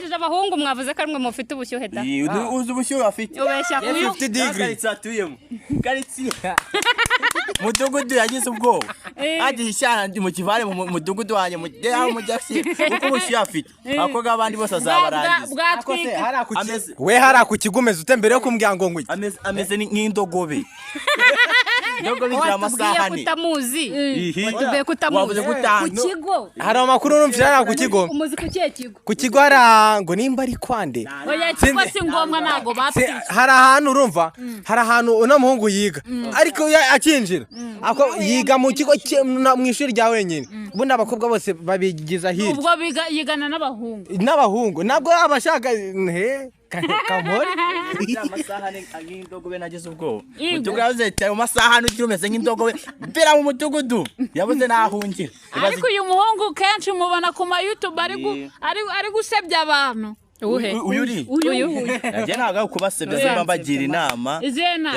abahungu mwavuze ko arimwe mufite ubushyuhe da uzi ubushyuhe afite ubeshya kuyo 50 degree atuyemo karitsiye mudugudu yagize ubwoba agiye ishyana mu kivare mu mudugudu wanye mu jaksi uko ubushyuhe afite ako gabandi bose azabarangiza we hari akukigumeza utembere yo kumbwira ngo ngwi ameze nk'indogobe ndogo bigira amasahani kutamuzi tuvuye kutamuzi ku kigo hari amakuru numvira ku kigo umuzi ku kigo ku kigo hari ngo nimba ari kwande oya kigo si ngombwa nago bapfise hari ahantu urumva hari ahantu una muhungu yiga ariko akinjira ako yiga mu kigo mu ishuri rya wenyine ubundi abakobwa bose babigiza hirya ubwo yigana n'abahungu nabwo abashaka kamori amasahani nk'indogobe nagize ubwoba mutugaze mu masahani ugira umeze nk'indogobe mbera mu mudugudu yabuze nahungira ariko uyu muhungu kenshi mubona ku ma YouTube ari gusebya abantu uyu njye ntago kubasebya zimba mbagira inama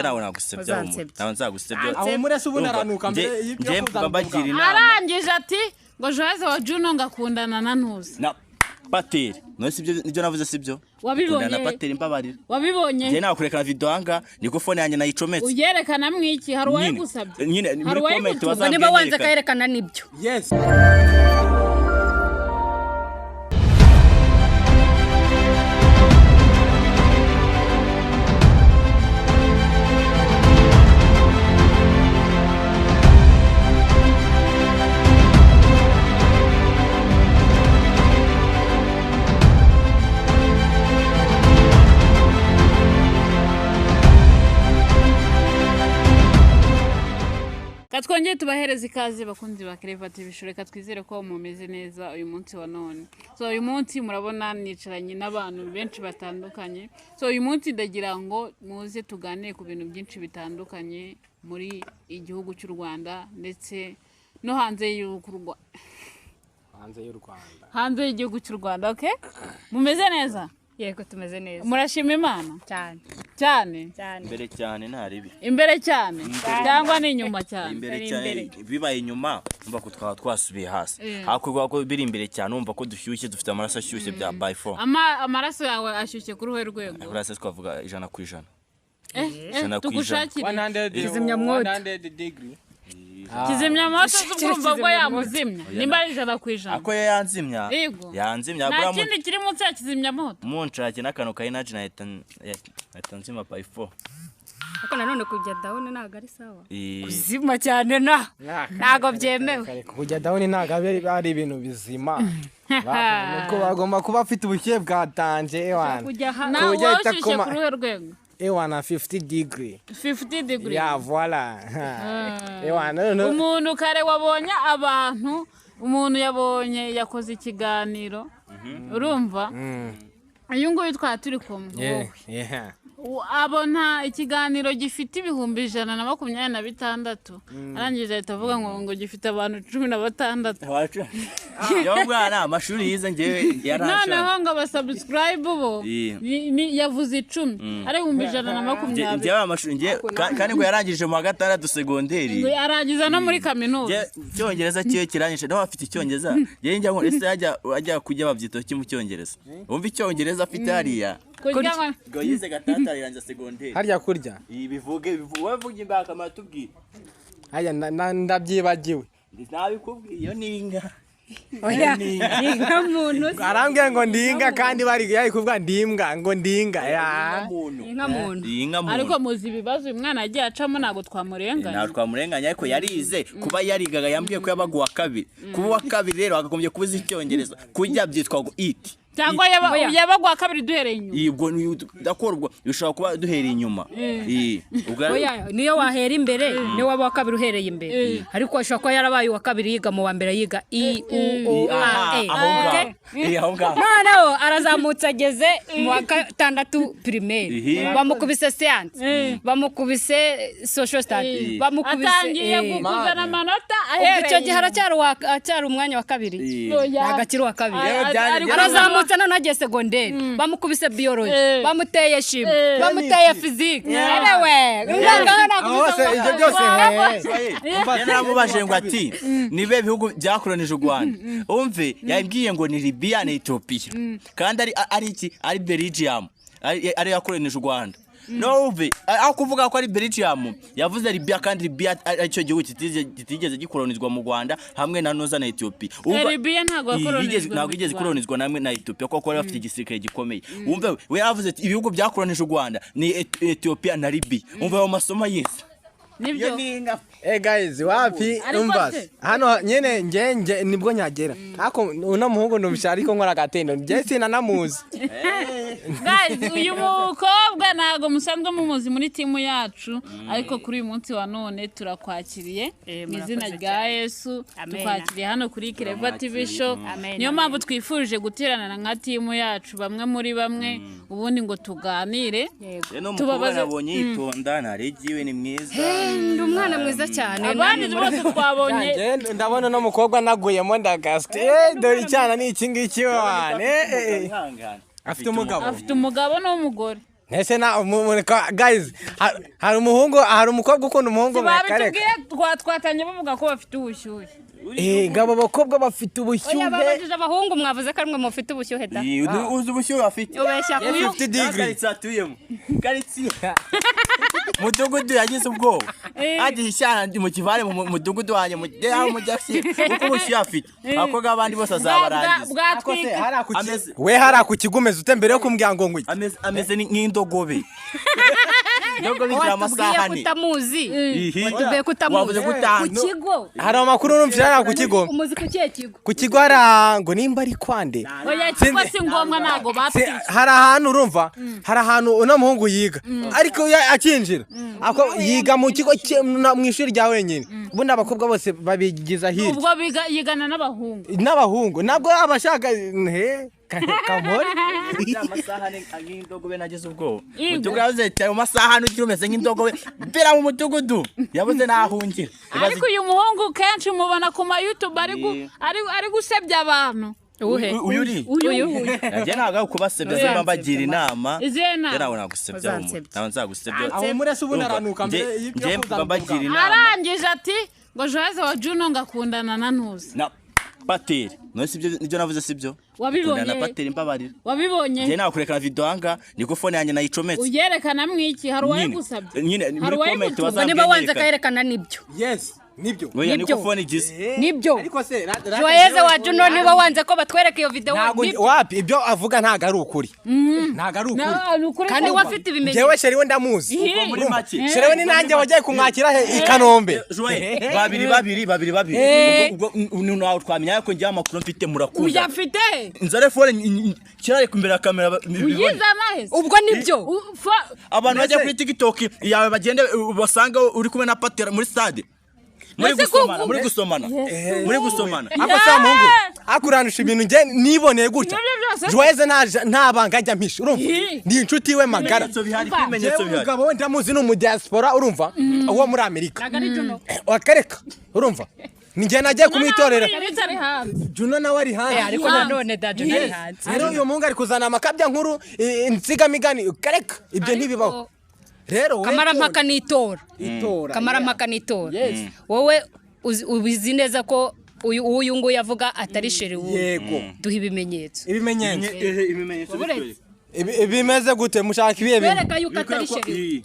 nawe nagusebya nawe nzagusebya aho murese ubunaranuka mbere njye mbagira inama arangije ati ngo Juwayeze wa Juno ngakundana na Ntuzi Pateri no sibyo nibyo navuze sibyo wabibonye na Pateri mbabarira wabibonye njye nakurekana video hanga niko phone yanjye nayicometse uyerekana mwiki hari waye gusabye nyine muri comment bazambye niba wanze kayerekana nibyo yes Twongeye tubahereza ikaze bakunzi ba Kerevati bishoreka twizere ko mumeze neza uyu munsi wa none. So uyu munsi murabona nicaranye n'abantu benshi batandukanye. So uyu munsi ndagira ngo muze tuganire ku bintu byinshi bitandukanye muri igihugu cy'u Rwanda ndetse no hanze y'u Rwanda. Hanze y'igihugu cy'u Rwanda, okay? Mumeze neza? Yego tumeze neza. Murashima Imana? Cyane. Imbere cyane ntaribi. Imbere cyane. Cyangwa ni inyuma cyane. Imbere cyane bibaye inyuma umva ko twasubiye hasi. Hakurwa ko biri imbere cyane umva ko dushyushye dufite amaraso ashyushye bya by 4. Amaraso yawe ashyushye kuri ruhe rwego. Urase twavuga 100%. Tugushakira 100 degree. Kizimyamoto z'urumva ngo yamuzimya nimba ari 100%. Ako yanzimya. Yanzimya agura mu. Nakindi kiri munsi ya kizimyamoto. Munshake nakano ka energy na etanzima by 4. Ako nanone kujya down ntago ari sawa. Kuzima cyane ntago byemewe. Kujya down ntago ari ibintu bizima. Nuko bagomba kuba afite ubushyuhe bwatanje ewana. Kujya utashyushye ku ruhe rwego. Ewana 50 degree. 50 degree. Ya voilà. Ewana no. Umuntu kare wabonye abantu, umuntu yabonye yakoze ikiganiro. Urumva? Uyu nguyu turi kumwe. Yeah. Abona ikiganiro gifite ibihumbi 126. Arangije ahita avuga ngo gifite abantu 16. Yo bwana amashuri yize ngewe yarasha. Noneho ngo basubscribe bo yavuze 10 ari 120. Ngewe amashuri ngewe kandi ngo yarangije mu 6 segonderi. Ngo arangiza no muri kaminuza. Cyongereza kiye kirangije naho afite icyongereza. Ngewe njya ngo ese ajya kujya babyito ki mu cyongereza. Umva icyongereza afite hariya. Ngo yize gatata yarangije segonderi. Harya kurya. Bivuge wavuga imbaka matubwira. Haya ndabyibagiwe. Nabikubwiye ninga. Oya ninga muntu. Arambye ngo ndinga kandi bari yari kuvuga ndimbwa ngo ndinga ya. Inka muntu. Ariko muzi ibibazo umwana agiye acamo nago twamurenganya. Ntabwo twamurenganya ariko yarize kuba yarigaga yambwiye ko yabaguwa kabiri. Kuba wa kabiri rero agakombye kubuza icyongereza. Kujya byitwa ngo eat. Cyangwa yabagwa kabiri duhereye inyuma. Yibwo ndakorwa ushobora kuba duhereye inyuma. Oya niyo wahera imbere niyo waba kabiri uhereye imbere. Ariko ashobora kuba yarabaye wa kabiri yiga mu wa mbere yiga I U O A E. Aho ngaho. Noneho arazamutse ageze mu wa 6 primaire. Bamukubise science. Bamukubise social studies. Bamukubise atangiye gukuzana amanota ahereye. Icyo gihe aracyari umwanya wa kabiri. Agakiri wa kabiri. Arazamuka yazamutse none agiye segonderi bamukubise biology bamuteye chimie bamuteye physique erewe bose ibyo byose yaramubajije ngo ati nibe bihugu byakoronije u Rwanda umve yabwiye ngo ni Libya na Ethiopia kandi ari iki ari Belgium ari yakoronije u Rwanda no uve aho kuvuga ko ari Belgium yavuze Libya kandi Libya aricyo gihugu kitigeze gikoronizwa mu Rwanda hamwe na Noza na Ethiopia Libya ntabwo igeze koronizwa namwe na Ethiopia kuko bafite igisirikare gikomeye umve we yavuze ibihugu byakoronije u Rwanda ni Ethiopia na Libya umve ayo masomo yese nibyo guys wapi umva hano nyene nge nibwo nyagera ako uno muhungu ndumvisha ariko nkora gatendo nge sinanamuzi guys uyu mukobwa nago musanzwe mumuzi muri timu yacu ariko kuri uyu munsi wa none turakwakiriye izina rya Yesu tukwakiriye hano kuri Kireva TV show niyo mpamvu twifurije guterana nka timu yacu bamwe muri bamwe ubundi ngo tuganire tubabaze nabonye yitonda naregiwe ni mwiza ndi umwana mwiza cyane abandi bose twabonye ndabona no mukobwa naguyemo ndagaste dore cyana ni iki ngiki wane afite umugabo n'umugore nese na guys hari umukobwa ukunda umuhungu bakareka twatanye bavuga ko bafite ubushyuhe ngabo bakobwa bafite ubushyuhe oya babajije abahungu mwavuze ko arimwe mufite ubushyuhe da uzi ubushyuhe bafite ubeshya kuri 50 degree atuyemo karitsiye mudugudu yagize ubwoba agiye ishyana mu kivare mu mudugudu wanye mu jackson uko ubushyuhe afite ako gabandi bose azabarangiza we hari ku kigumeze utembere yo kumbwira ngo ngwi ameze nk'indogobe ndogo bigira amasahani kutamuzi watubeye kutamuzi ku kigo hari amakuru numvira ku kigo umuzi ku kiye kigo ku kigo harango nimba ari kwande oya kigo si ngombwa nago bapfi hari ahantu urumva hari ahantu uno muhungu yiga ariko akinjira ako yiga mu kigo mu ishuri rya wenyine ubundi abakobwa bose babigiza hirya ubwo yigana n'abahungu nabwo abashaka kamori amasahani nk'indogobe nagize ubwoba mutugaze itayo masahani ugira umeze nk'indogobe mbera mu mudugudu yabuze nahungira ariko uyu muhungu kenshi mubona ku ma YouTube ari gusebya abantu uyu yaje naga kubasebya zimba bagira inama nawe nagusebya nawe nzagusebya aho murese ubuna aranuka mbere y'ibyo kuza bagira inama arangije ati ngo Juwayeze wa Juno ngakundana na Ntuzi na Pateri no sibyo nibyo navuze sibyo wabibonye na Pateri mbabarira wabibonye je nakurekana video hanga niko phone yanjye nayicometse uyerekana mwiki hari wayigusabye nyine muri comment wazambye niba wanze kayerekana nibyo yes nibyo oya niko phone igize nibyo ariko se Juwayeze wa Juno niba wanze ko batwereka iyo video wapi ibyo avuga ntago ari ukuri ntago ari ukuri kandi wafite ibimenyetso jewe sheri we ndamuzi uko muri make sheri we ni nanjye wagiye kumwakira he i Kanombe babiri ubwo nawe twamenya ko ngiye amakuru mfite murakunda uyafite nzare phone kirare kumbera kamera uyiza amahese ubwo nibyo abantu bajya kuri TikTok yawe bagende basanga uri kumwe na Patera muri stade muri gusomana ako sa mungu akuranusha ibintu nge niboneye gutya Juwayeze nta banga ajya mpisha urumva ni inshuti we magara ibimenyetso bihari umugabo we ndamuzi no mu diaspora urumva uwo muri Amerika wakareka urumva nige nagiye kumwitorera Juno nawe ari hanze ariko none da Juno ari hanze rero uyu mungu ari kuzana amakabya nkuru insigamigani kareka ibyo ntibibaho rero kamarampaka nitora kamarampaka nitora wowe ubizi neza ko uyu nguyu yavuga atari sheri yego duha ibimenyetso bimeze gute mushaka ibiye bereka yuko atari sheri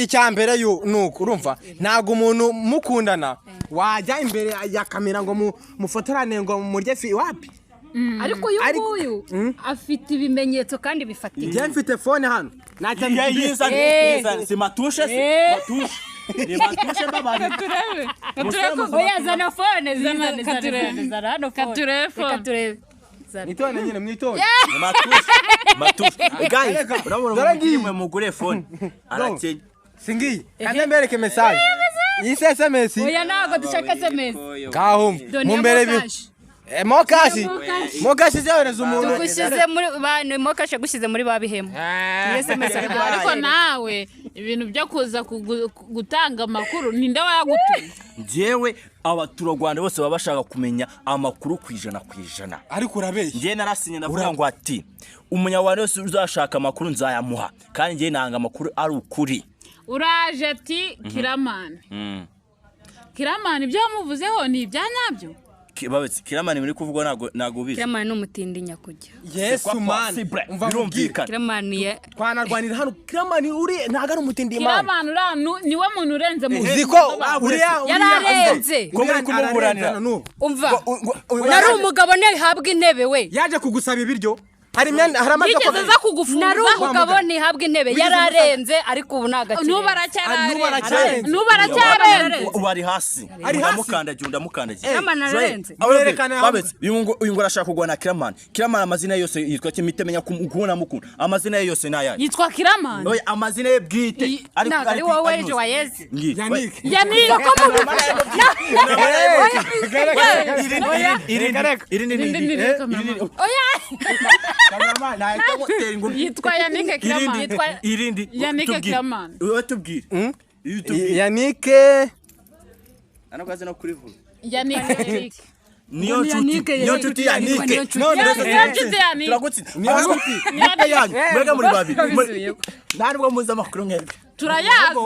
icya mbere nuko urumva ntago umuntu mukundana wajya imbere ya kamera ngo mufotorane ngo murye fi wapi ariko uyu nguyu afite ibimenyetso kandi bifatika njye mfite phone hano yizana si matushe ni matushe babari katurebe oya zana phone zana hano katurebe nitone nyine mwitone matushe guys urabona umwe mugure phone arakenya singiye kandi mbereke message iyi SMS oya nago dushaka SMS gaho mumbere mokashi zohereza umuntu tugushyize muri mokashi yagushyize muri babihemu ariko nawe ibintu byo kuza gutanga amakuru ninde wayagutumye njyewe abaturarwanda bose baba bashaka kumenya amakuru ku ijana ariko urabeshya njye narasinye ndavuga ngo ati umunyarwanda wese uzashaka amakuru nzayamuha kandi njye nanga amakuru ari ukuri uraje ati Kilaman Kilaman ibyo wamuvuzeho ni ibyanyabyo Kilaman muri kuvuga nago ubizi Kilaman ni umutindi nyakujya Yesu man birumvikana Kilaman twanarwanira hano Kilaman uri ntago ari umutindi Kilaman niwe muntu urenze mu uziko uriya yararenze ko muri kumuburanira umva nari umugabo ntihabwa intebe we yaje kugusaba ibiryo hari amaze yigeze kugufunga nari umugabo ntihabwa intebe yararenze ariko ubu nagakire nubaracyarenze ubari hasi ndamukandagiye Kilaman ararenze babetse uyu ngo arashaka kugwana Kilaman amazina yose yitwa Kimitemenya kubona mukuru amazina yose naya yitwa Kilaman oya amazina ye bwite ari wowe Juwayeze Yannick yitwa Yannick Kilaman irindi Yannick Kilaman tubwire Yannick anakaze no kurivuga Yannick niyo nshuti Yannick turagutse mwega muri babiri ntabwo muza amakuru mwebwe turayazi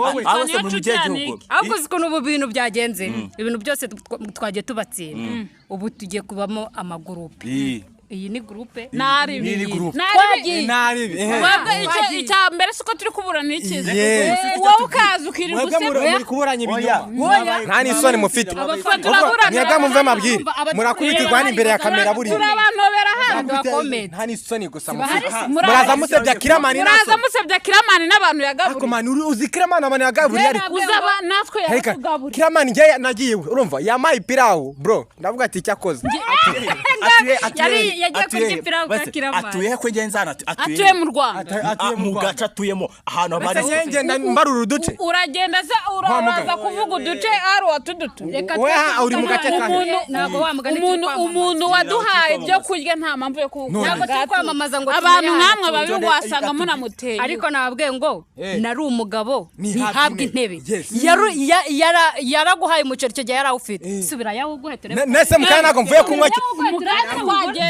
niyo nshuti Yannick ahubwo uzi ko n'ubu bintu byagenze ibintu byose twagiye tubatsinda ubu tugiye kubamo amagurupe iyi ni groupe nari icya mbere siko turi kuburana ikize wowe ukaza ukiri muri kuburanya ibinyoma nta n'isoni mufite mwebwe mumve amabwire murakubitirwa hano imbere ya kamera buriya turabantobera hano nta n'isoni gusa mufite muraza musebya Kilaman n'abantu yagaburiye uzi Kilaman abantu yagaburiye uzaba natwe yagaburiye Kilaman njye nagiye urumva yamaye pirawu bro ndavuga ati icyakoze yagiye kurya pirawu kwa Kilaman atuye ko ngenzana atuye mu Rwanda mu gace atuyemo ahantu abari ngenda mbarura uduce uragenda se uraza kuvuga uduce ari watudutu oya uri mu gace kandi ntabwo wamugana umuntu waduhaye ibyo kurya nta mpamvu yo kuvuga ntabwo turi kwamamaza ngo abantu nkamwe babiri wasanga munamuteye ariko nababwiye ngo nari umugabo ntihabwa intebe yaraguhaye umuceri icyo gihe yarawufite subira yawuguhe telefone nese mukanya ntabwo mvuye kunywa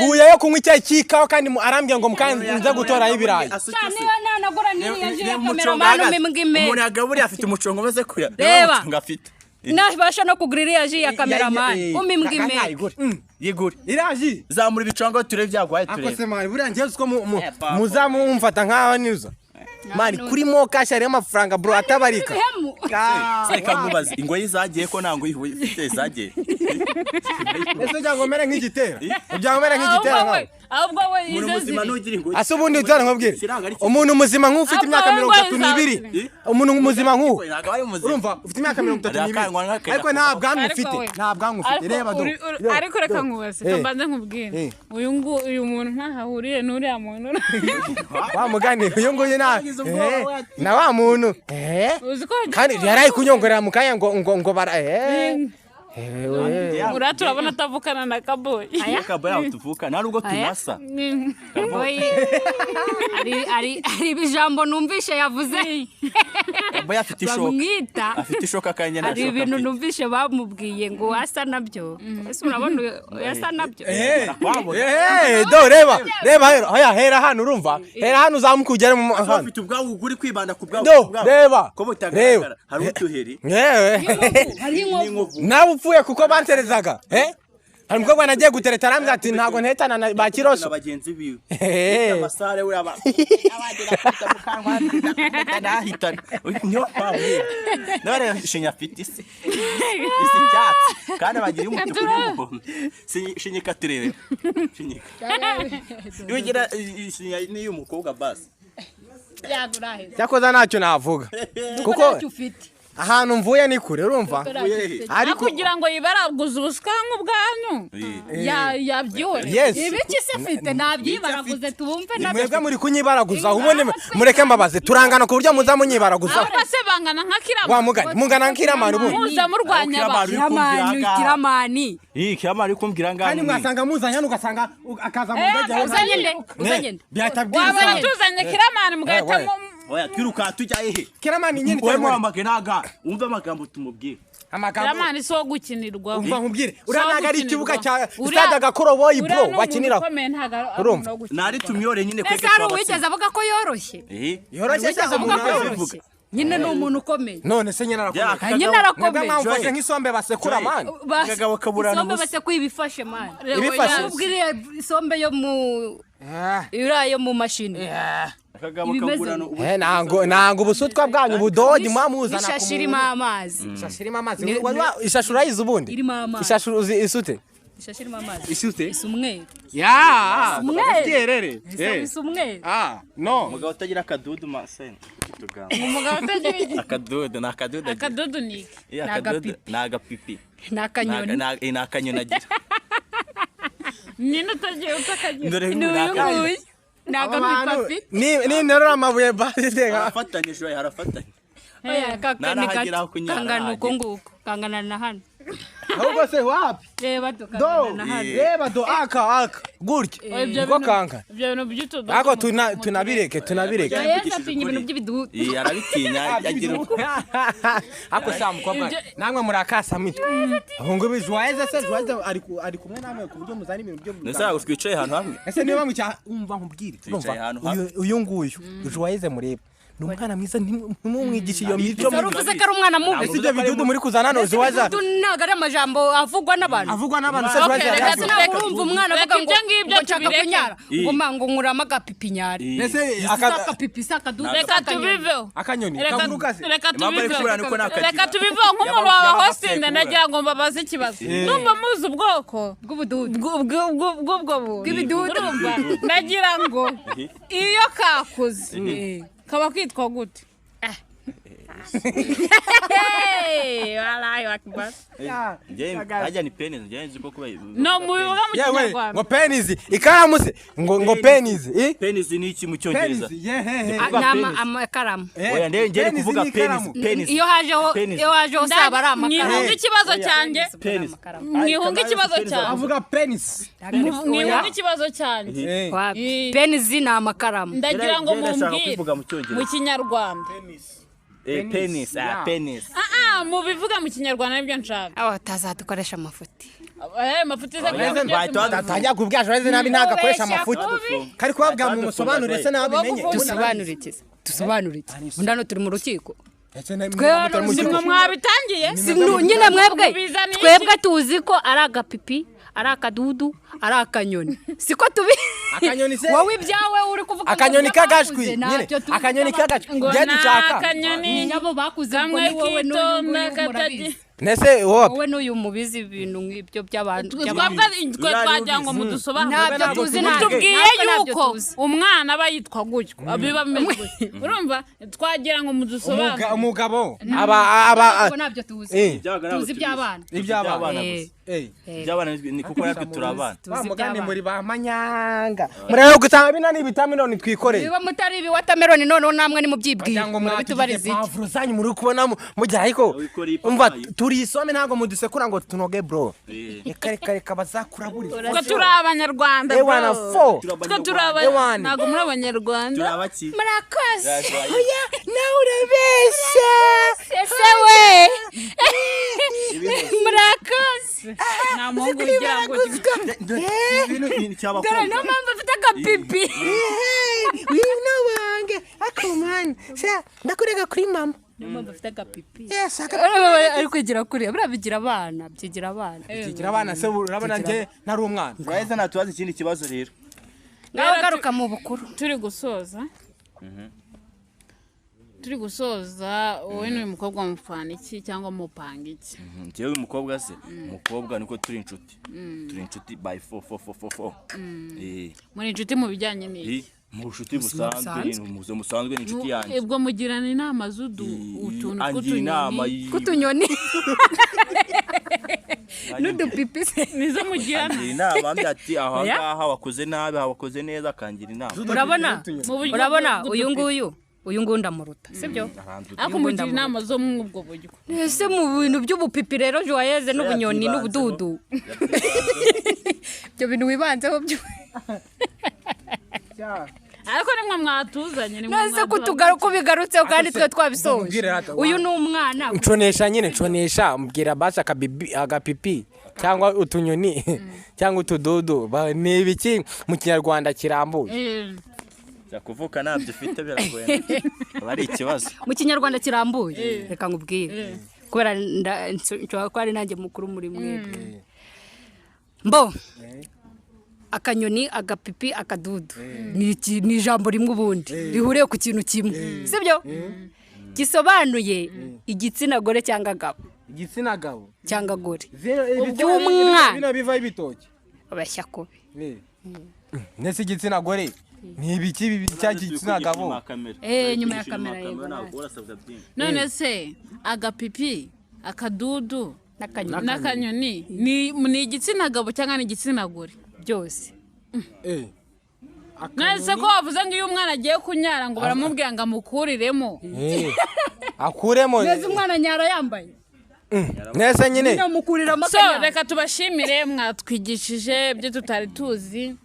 mvuye yo kunywa icyayi cy'ikawa kandi arambye ngo mukanya nza gutora ibirayi umuntu yagaburiye afite umucongo maze kuya reba nabasha no kugura iriya ji ya kameramani umimbwa imwe yigure iraji zamura ibicongo turebe byagwaye turebe akose mari buriya ngiye uko muzamumfata nkaho nizo mani kuri mokashi hariyo amafaranga bro atabarika reka nkubaze ingoyi zagiye ko ntango ifite zagiye ese cyangwa mere nk'igitera byangwa mere nk'igitera nkaho ahubwo we umuntu muzima nugira ingoyi ase ubundi utana nkubwire umuntu muzima nk'ufite imyaka 32 umuntu muzima nk'uwo urumva ufite imyaka 32 ariko nta bwanwa ufite reba do ariko reka nkubaze tambanze nkubwire uyu muntu ntahahuriye n'uriya muntu wa mugani uyu nguyu na wa muntu kandi yarayi kunyongorera mu kanya ngo bara uraturabona atavukana na Kaboyi Kaboyi aho tuvuka nta nubwo tunasa ari ibijambo numvishe yavuze Kaboyi afite ishoka kanya na shoka ari ibintu numvishe bamubwiye ngo asa nabyo ese urabona yasa nabyo do reba hera hano urumva hera hano uzamukugera mu hano ufite ubwawo uguri kwibanda ku bwawo reba ko butagaragara hari utuheri hari inkovu nawe upfuye kuko banterezaga hari umukobwa nagiye gutereta arambwira ati ntabwo ntetana na ba Kiroso abagenzi biwe amasare we abagira kwita mu kanwa ndahitana niyo pawe nare shinya afite isi cyatsi kandi abagira umutuku n'umuhondo shinyika turebe shinyika yugira shinya ni umukobwa basi cyakoza ntacyo navuga kuko ahantu mvuye ni kure urumva ariko kugira ngo yibaraguze ubuskangu bwanyu yabyihore ibiki se mfite nabyibaraguze tubumve nabyo mwebwe muri kunyibaraguza ubone mureke mbabaze turangana ku buryo muza munyibaraguza se bangana nka Kilaman wamugani mungana nka Kilaman ubu muza murwanya Kilamani Kilaman kumbwira ngani kandi mwasanga muzanya nugasanga akaza mu ndege uzanye byatabwiza tuzanye Kilaman mugahita oya twiruka tujya hehe Kilaman nyine twemo amagenaga umva amagambo tumubwire Kilaman so gukinirwa umva nkubwire uranaga ari ikibuga cya stade Gakoroboyi bro bakinira urumva nari tumyore nyine kwege twaba wigeze avuga ko yoroshye yoroshye cyangwa umuntu nyine ni umuntu ukomeye none se nyine arakomeye nyine arakomeye mwamfashe nk'isombe basekura man kagabo kaburana isombe basekura ibifashe man ubwiriye isombe yo mu irayo mu mashini kagabo kaburana nango ubusutwa bwanyu budogi mwamuzana ku ishashirimo amazi ishashura yize ubundi irimo amazi ishashura isute ishashirimo amazi isute isumwe kierere isumwe no mugabo utagira akadudu masene umugabo utagira akadudu ni nagapipi nakanyoni nakanyoni agira nino utagira utakagira nagapipapi ni nerora amabuye basi harafatanyije harafatanye kangana uko nguko kangana na hano ahubwo se wapi reba tukangana na hano reba do aka gutya uko kanga ibyo bintu by'utudo ako tunabireke yesa tinya ibintu by'ibidudu yarabitinya yagira ako samukobwa namwe murakasa mitwe ahungu bijwaeze se Juwayeze ari kumwe namwe ku buryo muzana ibintu byo nesa twicaye ahantu hamwe ese niba mucya umva nkubwire uyu nguyu Juwayeze mureba ni umwana mwiza ntimumwigishe iyo mico uvuze ko ari umwana mubi ese ibyo bidudu muri kuzana no Juwayeze ntabwo ari amajambo avugwa n'abantu se Juwayeze urumva umwana avuga ngo nshaka kunyara ngo nkuramo agapipinyari ese akapipi sakadudu reka tubiveho akanyoni reka tubiveho nk'umuntu wawe hosinde nagira ngo mbabaze ikibazo numva muzi ubwoko bw'ubwo bw'ibidudu nagira ngo iyo kakuze kaba kwitwa gute walahi wakbar ajya ni penis ngenzi ko kuba no mubivuga mu Kinyarwanda ngo penis ikaramu se ngo penis penis ni iki mu Cyongereza amakaramu oya ngere kuvuga penis iyo hajeho saba ari amakaramu mwihunga ikibazo cyanjye mwihunga ikibazo cyanjye avuga penis mwihunga ikibazo cyanjye penis ni amakaramu ndagira ngo mumbwire mu Kinyarwanda penis mubivuga mu Kinyarwanda nibyo nshaka utazadukoresha amafuti amafuti tajya kubwira Juwayeze nabi ntago akoresha amafuti kari kubabwira mu musobanurire se nabimenye dusobanurire ndano turi mu rukiko nimwe mwabitangiye nyine twebwe tuzi ko ari agapipi ari akadudu ari akanyoni siko tubi akanyoni se wowe ibyawe uri kuvuga akanyoni kagashwi nyine akanyoni kagashwi ngende nshaka akanyoni nabo bakuze ko ni wowe n'uyu nese wowe n'uyu mubizi ibintu nk'ibyo by'abantu twe twagira ngo mudusobanurire ntabyo tuzi tubwiye yuko umwana aba yitwa gutyo biba bimeze gutyo urumva twagira ngo mudusobanurire umugabo ntabyo tuzi tuzi iby'abana ni kuko natwe turabana bamugane muri ba manyanga murayo gutanga binani vitaminoni twikoreye biba mutari ibi watermelon none namwe ni mubyibwiye murabitubariza iki bavuruzanye muri kubona mujya ariko umva turi isome ntago mudusekura ngo tunoge bro reka bazakura buri twe turi abanyarwanda ewana fo twe turi abanyarwanda ntago muri abanyarwanda turabaki murakoze oya nawe urabeshya ese we murakoze nta mungu ugira ngo dore niyo mpamvu afite agapipi wino wange akomana ndakurega kuri mama niyo mpamvu afite agapipi yes ari kwigira kuri buriya bigira abana se urabona nje nari umwana Juwayeze natubaza ikindi kibazo rero ngaho garuka mu bukuru turi gusoza wowe n'uyu mukobwa mupfana iki cyangwa mupanga iki njyewe uyu mukobwa se umukobwa niko turi inshuti by 4 muri inshuti mu bijyanye n'iki mu nshuti busanzwe musanzwe n'inshuti yanjye ubwo mugirana inama utuntu kutunyoni n'udupipi nizo mugirana inama ati aho ngaha wakoze nabi wakoze neza akangira inama urabona uyu nguyu ndamuruta sibyo ariko mugira inama zo mu ubwo buryo ese mu bintu by'ubupipi rero Juwayeze n'ubunyoni n'ubududu ibyo bintu wibanzeho byo ariko nimwe mwatuzanye nase kubigarutseho kandi twe twabisoje uyu ni umwana nconesha mbwira basi agapipi cyangwa utunyoni cyangwa utudodo ni ibiki mu kinyarwanda kirambuye kuvuka nabyo ufite biragoye bari ikibazo mu kinyarwanda kirambuye reka nkubwire kubera nshobora ko ari nanjye mukuru muri mwebwe mbo akanyoni agapipi akadudu ni ijambo rimwe ubundi rihuriye ku kintu kimwe sibyo gisobanuye igitsina gore cyangwa gabo igitsina gabo cyangwa gore by'umwana bino bivaho ibitoki abashya kobe nese igitsina gore ni ibiki cyangwa igitsina gabo nyuma ya kamera none se agapipi akadudu n'akanyoni ni igitsina gabo cyangwa ni igitsina gore byose nase ko wavuze ngo iyo umwana agiye kunyara ngo baramubwira ngo amukuriremo akuremo neza umwana nyara yambaye nese nyine so reka tubashimire mwatwigishije ibyo tutari tuzi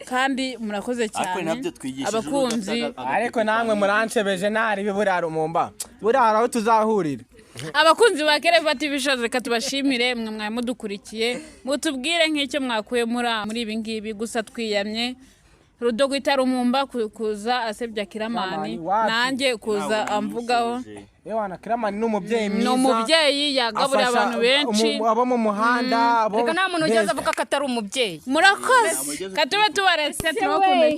kandi murakoze cyane abakunzi ariko namwe murancebeje nari biburara umumba burara aho tuzahurira abakunzi ba Kelevati bishoze reka tubashimire mwe mwaye mudukurikiye mutubwire nk'icyo mwakuye muri ibi ngibi gusa twiyamye Rudogo itarumumba kuza asebya Kilaman nanjye kuza amvugaho Ewana Kilaman ni umubyeyi yagabura abantu benshi abo mu muhanda reka nta muntu ugeze avuga ko atari umubyeyi murakoze katube tubaretse turabakomeye